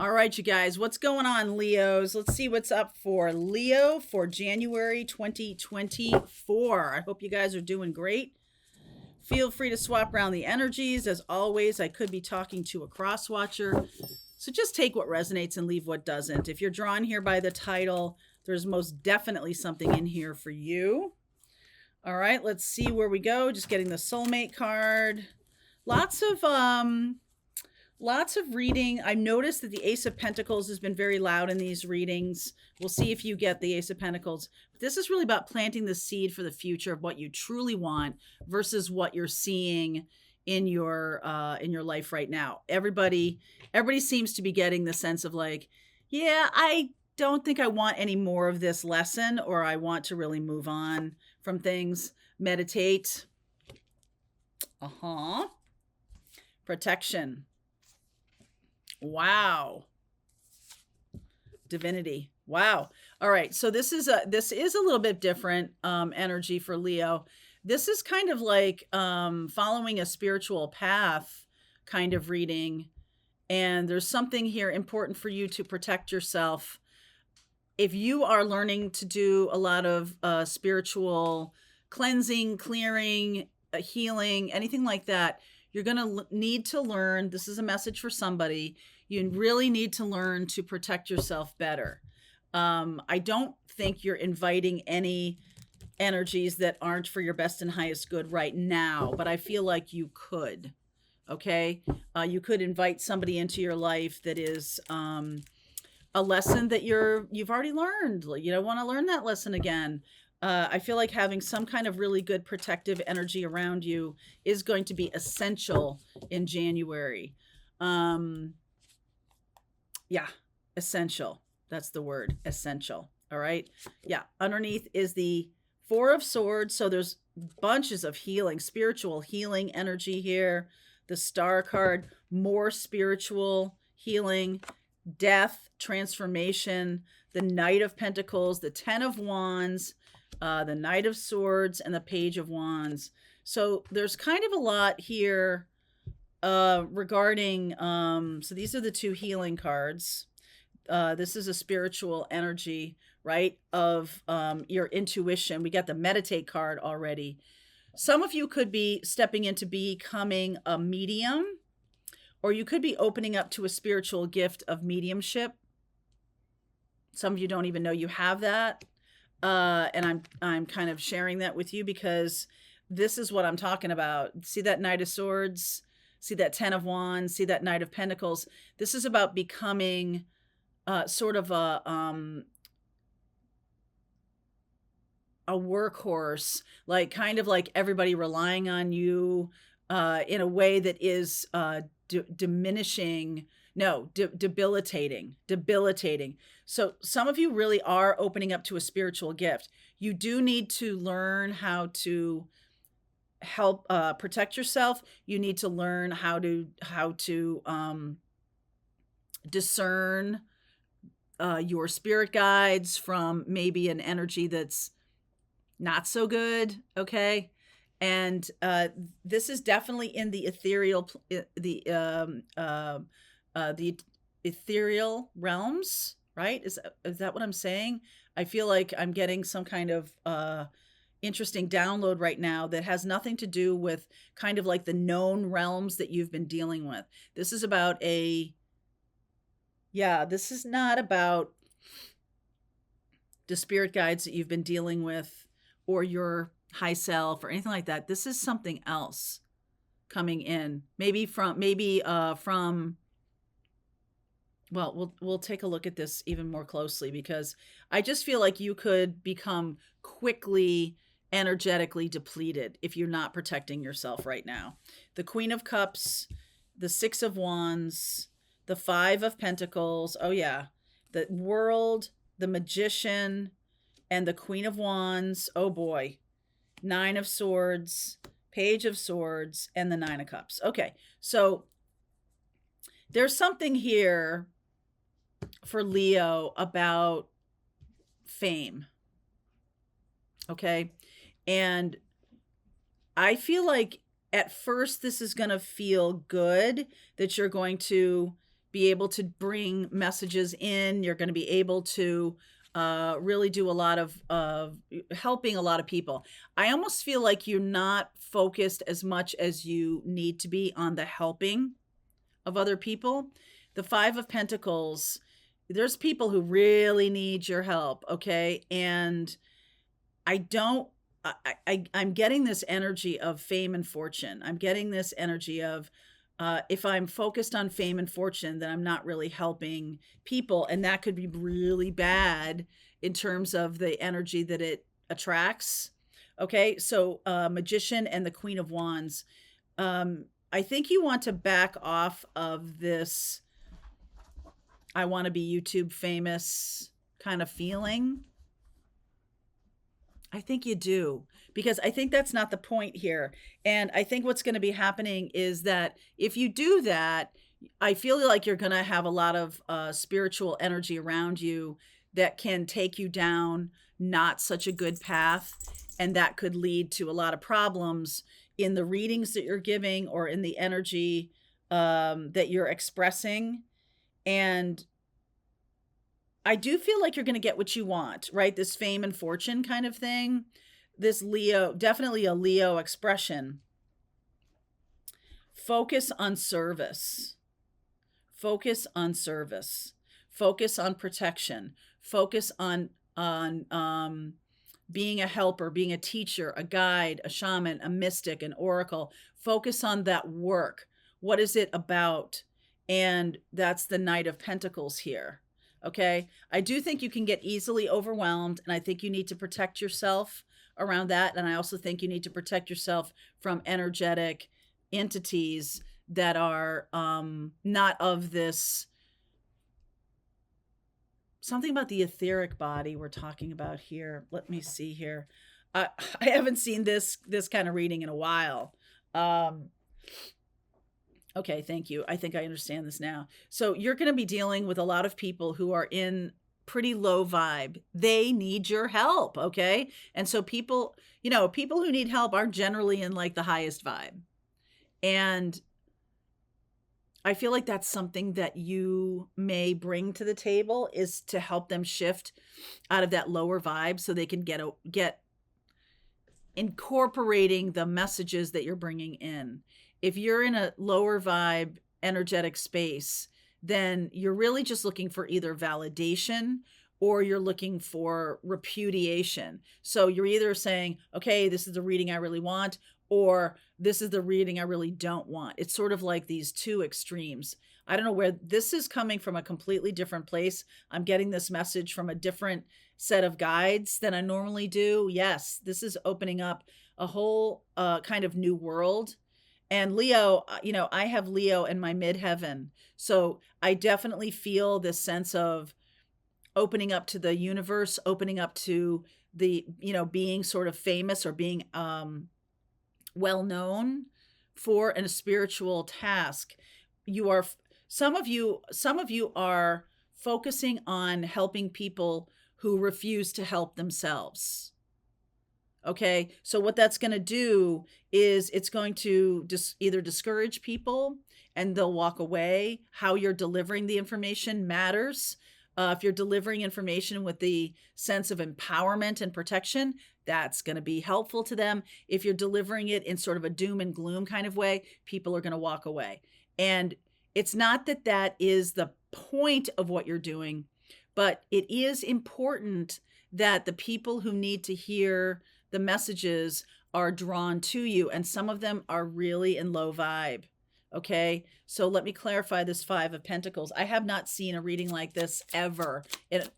All right, you guys, what's going on, Leos? Let's see what's up for Leo for January 2024. I hope you guys are doing great. Feel free to swap around the energies. As always, I could be talking to a cross watcher. So just take what resonates and leave what doesn't. If you're drawn here by the title, there's most definitely something in here for you. All right, let's see where we go. Just getting the soulmate card. Lots of reading. I've noticed that the Ace of Pentacles has been very loud in these readings. We'll see if you get the Ace of Pentacles. But this is really about planting the seed for the future of what you truly want versus what you're seeing in your life right now. Everybody seems to be getting the sense of like, yeah, I don't think I want any more of this lesson, or I want to really move on from things. Meditate. Protection. Wow. Divinity. Wow. All right. So this is a little bit different energy for Leo. This is kind of like following a spiritual path kind of reading. And there's something here important for you to protect yourself. If you are learning to do a lot of spiritual cleansing, clearing, healing, anything like that, you're going to need to learn. This is a message for somebody. You really need to learn to protect yourself better. I don't think you're inviting any energies that aren't for your best and highest good right now, but I feel like you could. Okay. You could invite somebody into your life that is a lesson that you've already learned. You don't want to learn that lesson again. I feel like having some kind of really good protective energy around you is going to be essential in January. Yeah, essential. That's the word, essential. All right. Yeah. Underneath is the Four of Swords. So there's bunches of healing, spiritual healing energy here. The Star card, more spiritual healing, death, transformation, the Knight of Pentacles, the Ten of Wands, the Knight of Swords, and the Page of Wands. So there's kind of a lot here regarding, so these are the two healing cards. This is a spiritual energy, right, of your intuition. We got the Meditate card already. Some of you could be stepping into becoming a medium, or you could be opening up to a spiritual gift of mediumship. Some of you don't even know you have that. And I'm kind of sharing that with you because this is what I'm talking about. See that Knight of Swords? See that Ten of Wands? See that Knight of Pentacles? This is about becoming sort of a workhorse, like kind of like everybody relying on you in a way that is debilitating. So some of you really are opening up to a spiritual gift. You do need to learn how to help protect yourself. You need to learn how to discern your spirit guides from maybe an energy that's not so good. Okay. And this is definitely in the ethereal, the ethereal realms, right? Is that what I'm saying? I feel like I'm getting some kind of interesting download right now that has nothing to do with kind of like the known realms that you've been dealing with. This is about this is not about the spirit guides that you've been dealing with or your high self or anything like that. This is something else coming in. Maybe well, we'll take a look at this even more closely because I just feel like you could become quickly energetically depleted if you're not protecting yourself right now. The Queen of Cups, the Six of Wands, the Five of Pentacles. Oh yeah. The World, the Magician, and the Queen of Wands. Oh boy. Nine of Swords, Page of Swords, and the Nine of Cups. Okay, so there's something here for Leo about fame. Okay, and I feel like at first this is going to feel good that you're going to be able to bring messages in. You're going to be able to really do a lot of helping a lot of people. I almost feel like you're not focused as much as you need to be on the helping of other people. The Five of Pentacles, there's people who really need your help, okay? And I don't I'm getting this energy of fame and fortune. I'm getting this energy of if I'm focused on fame and fortune, then I'm not really helping people. And that could be really bad in terms of the energy that it attracts. Okay, so Magician and the Queen of Wands. I think you want to back off of this I want to be YouTube famous kind of feeling. I think you do, because I think that's not the point here. And I think what's going to be happening is that if you do that, I feel like you're going to have a lot of spiritual energy around you that can take you down not such a good path. And that could lead to a lot of problems in the readings that you're giving or in the energy that you're expressing. And I do feel like you're going to get what you want, right? This fame and fortune kind of thing. This Leo, definitely a Leo expression. Focus on service. Focus on service. Focus on protection. Focus on being a helper, being a teacher, a guide, a shaman, a mystic, an oracle. Focus on that work. What is it about? And that's the Knight of Pentacles here. Okay. I do think you can get easily overwhelmed, and I think you need to protect yourself around that. And I also think you need to protect yourself from energetic entities that are not of this. Something about the etheric body we're talking about here. Let me see here. I haven't seen this kind of reading in a while. Okay, thank you. I think I understand this now. So you're going to be dealing with a lot of people who are in pretty low vibe. They need your help, okay? And so people, people who need help are generally in like the highest vibe. And I feel like that's something that you may bring to the table, is to help them shift out of that lower vibe so they can get incorporating the messages that you're bringing in. If you're in a lower vibe energetic space, then you're really just looking for either validation or you're looking for repudiation. So you're either saying, okay, this is the reading I really want, or this is the reading I really don't want. It's sort of like these two extremes. I don't know where this is coming from, a completely different place. I'm getting this message from a different set of guides than I normally do. Yes, this is opening up a whole kind of new world. And Leo, I have Leo in my midheaven. So I definitely feel this sense of opening up to the universe, opening up to the, being sort of famous or being well known for a spiritual task. Some of you are focusing on helping people who refuse to help themselves. Okay, so what that's going to do is it's going to either discourage people and they'll walk away. How you're delivering the information matters. If you're delivering information with the sense of empowerment and protection, that's going to be helpful to them. If you're delivering it in sort of a doom and gloom kind of way, people are going to walk away. And it's not that that is the point of what you're doing, but it is important that the people who need to hear the messages are drawn to you, and some of them are really in low vibe. Okay, so let me clarify this Five of Pentacles. I have not seen a reading like this ever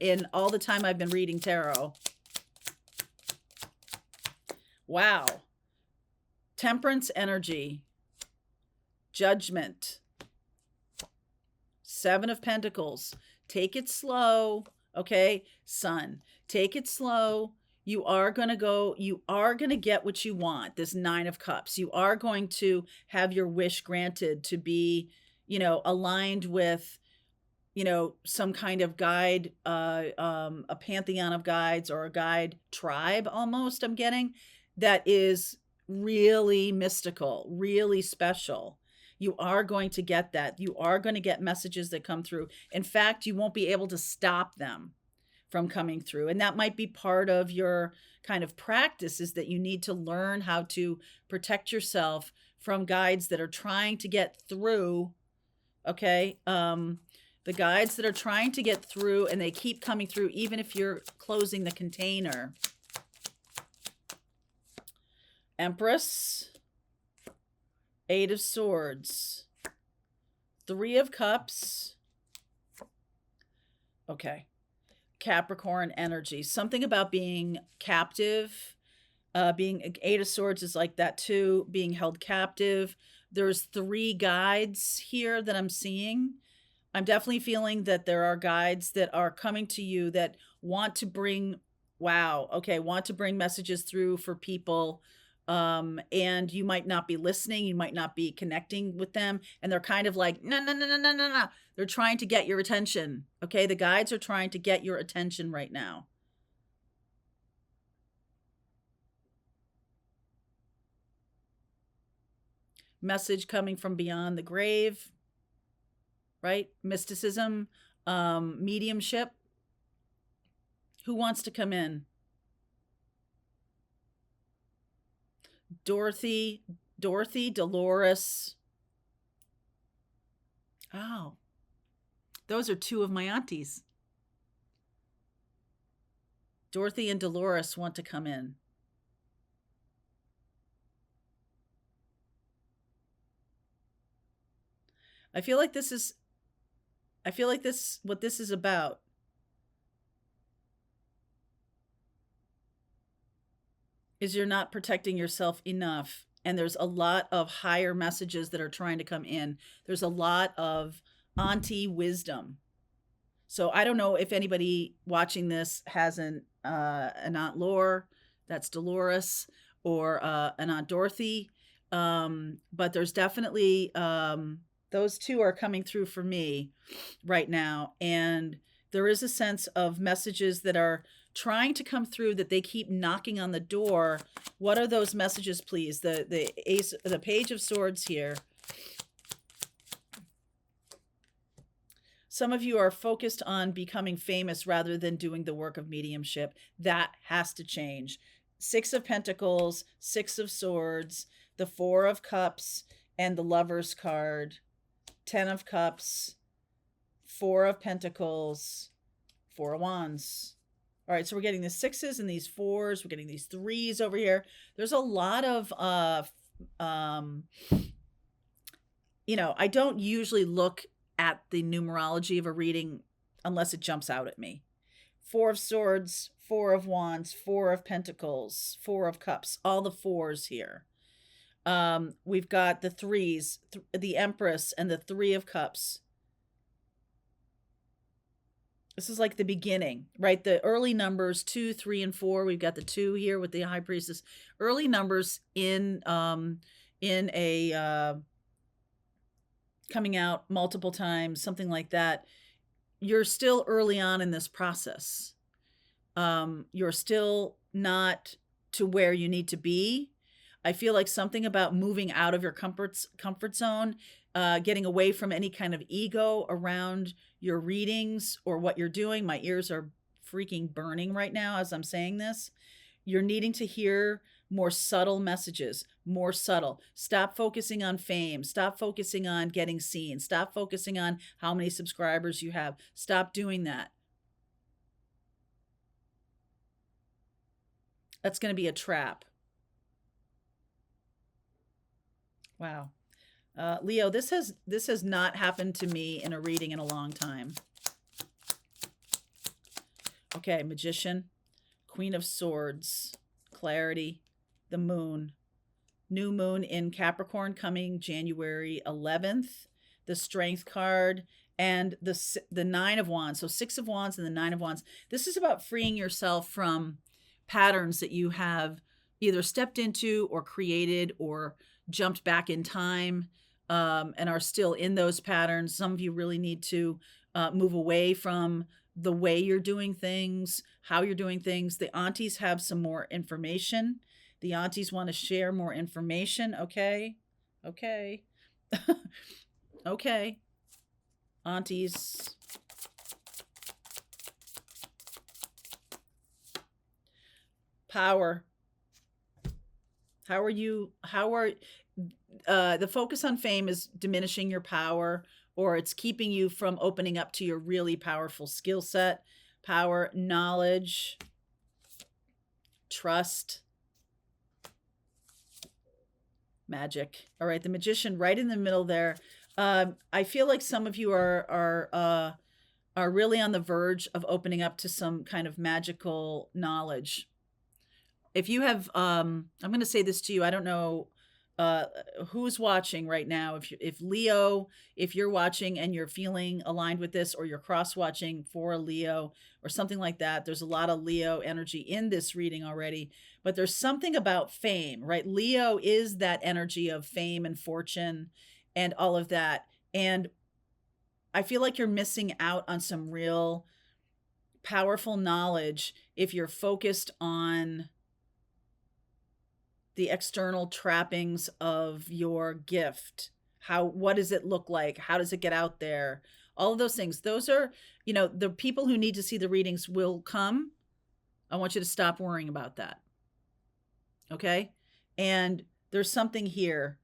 in all the time I've been reading tarot. Wow. Temperance energy. Judgment. Seven of Pentacles. Take it slow. Okay, Sun. Take it slow. You are going to get what you want. This Nine of Cups. You are going to have your wish granted to be, aligned with, some kind of guide, a pantheon of guides or a guide tribe almost, I'm getting, that is really mystical, really special. You are going to get that. You are going to get messages that come through. In fact, you won't be able to stop them from coming through. And that might be part of your kind of practice, is that you need to learn how to protect yourself from guides that are trying to get through. Okay. The guides that are trying to get through, and they keep coming through, even if you're closing the container. Empress, Eight of Swords, Three of Cups. Okay. Capricorn energy. Something about being captive. Being Eight of Swords is like that too, being held captive. There's three guides here that I'm seeing. I'm definitely feeling that there are guides that are coming to you that want to bring, wow, okay, want to bring messages through for people. And you might not be listening, you might not be connecting with them, and they're kind of like, no, no, no, no, no, no, no. They're trying to get your attention. Okay, the guides are trying to get your attention right now. Message coming from beyond the grave, right? Mysticism, mediumship. Who wants to come in? Dorothy, Dolores. Oh, those are two of my aunties. Dorothy and Dolores want to come in. I feel like this, what this is about. Is you're not protecting yourself enough. And there's a lot of higher messages that are trying to come in. There's a lot of auntie wisdom. So I don't know if anybody watching this has an Aunt Lore, that's Dolores, or an Aunt Dorothy. But there's definitely those two are coming through for me right now. And there is a sense of messages that are trying to come through, that they keep knocking on the door. What are those messages, please? The Page of Swords here. Some of you are focused on becoming famous rather than doing the work of mediumship. That has to change. Six of Pentacles, Six of Swords, the Four of Cups, and the Lover's card. 10 of Cups, Four of Pentacles, Four of Wands. All right, so we're getting the sixes and these fours. We're getting these threes over here. There's a lot of, I don't usually look at the numerology of a reading unless it jumps out at me. Four of Swords, Four of Wands, Four of Pentacles, Four of Cups, all the fours here. We've got the threes, the Empress, and the Three of Cups. This is like the beginning, right? The early numbers, 2, 3, and 4. We've got the 2 here with the High Priestess. Early numbers in a coming out multiple times, something like that. You're still early on in this process. You're still not to where you need to be. I feel like something about moving out of your comfort zone, getting away from any kind of ego around your readings or what you're doing. My ears are freaking burning right now as I'm saying this. You're needing to hear more subtle messages, more subtle. Stop focusing on fame. Stop focusing on getting seen. Stop focusing on how many subscribers you have. Stop doing that. That's going to be a trap. Wow. Leo, this has not happened to me in a reading in a long time. Okay, Magician, Queen of Swords, Clarity, the Moon, New Moon in Capricorn coming January 11th, the Strength card, and the Nine of Wands. So 6 of Wands and the 9 of Wands. This is about freeing yourself from patterns that you have either stepped into or created or jumped back in time, and are still in those patterns. Some of you really need to move away from the way you're doing things, how you're doing things. The aunties have some more information. The aunties want to share more information. Okay. Okay. Aunties. Power. How are you? How are the focus on fame is diminishing your power, or it's keeping you from opening up to your really powerful skill set? Power, knowledge, trust, magic. All right, the magician right in the middle there. I feel like some of you are really on the verge of opening up to some kind of magical knowledge. If you have, I'm going to say this to you. I don't know uh, who's watching right now. If Leo, if you're watching and you're feeling aligned with this, or you're cross watching for a Leo or something like that, there's a lot of Leo energy in this reading already. But there's something about fame, right? Leo is that energy of fame and fortune and all of that. And I feel like you're missing out on some real powerful knowledge if you're focused on the external trappings of your gift. What does it look like? How does it get out there? All of those things. Those are, the people who need to see the readings will come. I want you to stop worrying about that. Okay? And there's something here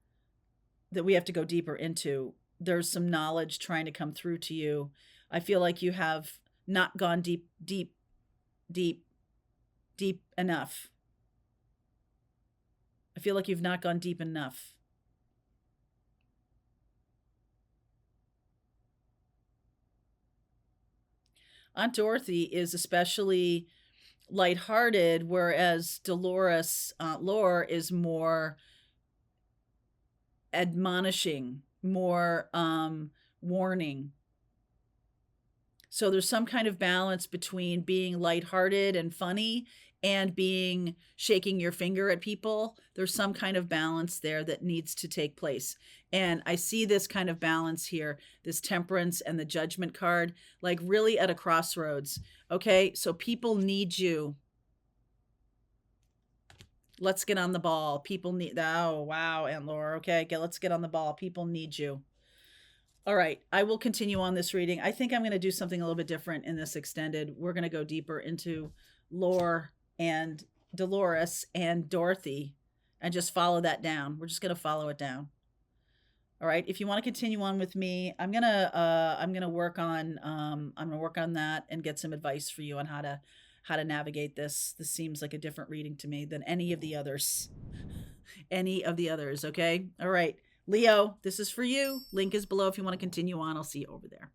that we have to go deeper into. There's some knowledge trying to come through to you. I feel like you have not gone deep, deep, deep, deep enough. I feel like you've not gone deep enough. Aunt Dorothy is especially lighthearted, whereas Dolores, Aunt Lore, is more admonishing, more warning. So there's some kind of balance between being lighthearted and funny and being shaking your finger at people. There's some kind of balance there that needs to take place. And I see this kind of balance here, this temperance and the judgment card, like really at a crossroads. Okay, so people need you. Let's get on the ball. People need, oh, wow, Aunt Laura. Okay, let's get on the ball. People need you. All right, I will continue on this reading. I think I'm going to do something a little bit different in this extended. We're going to go deeper into Lore and Dolores and Dorothy and just follow that down. We're just going to follow it down. All right, if you want to continue on with me, I'm going to work on that and get some advice for you on how to navigate this. This seems like a different reading to me than any of the others. Any of the others, okay? All right. Leo, this is for you. Link is below if you want to continue on. I'll see you over there.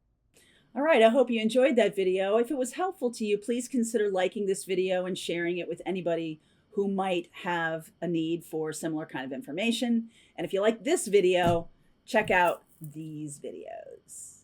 All right, I hope you enjoyed that video. If it was helpful to you, please consider liking this video and sharing it with anybody who might have a need for similar kind of information. And if you like this video, check out these videos.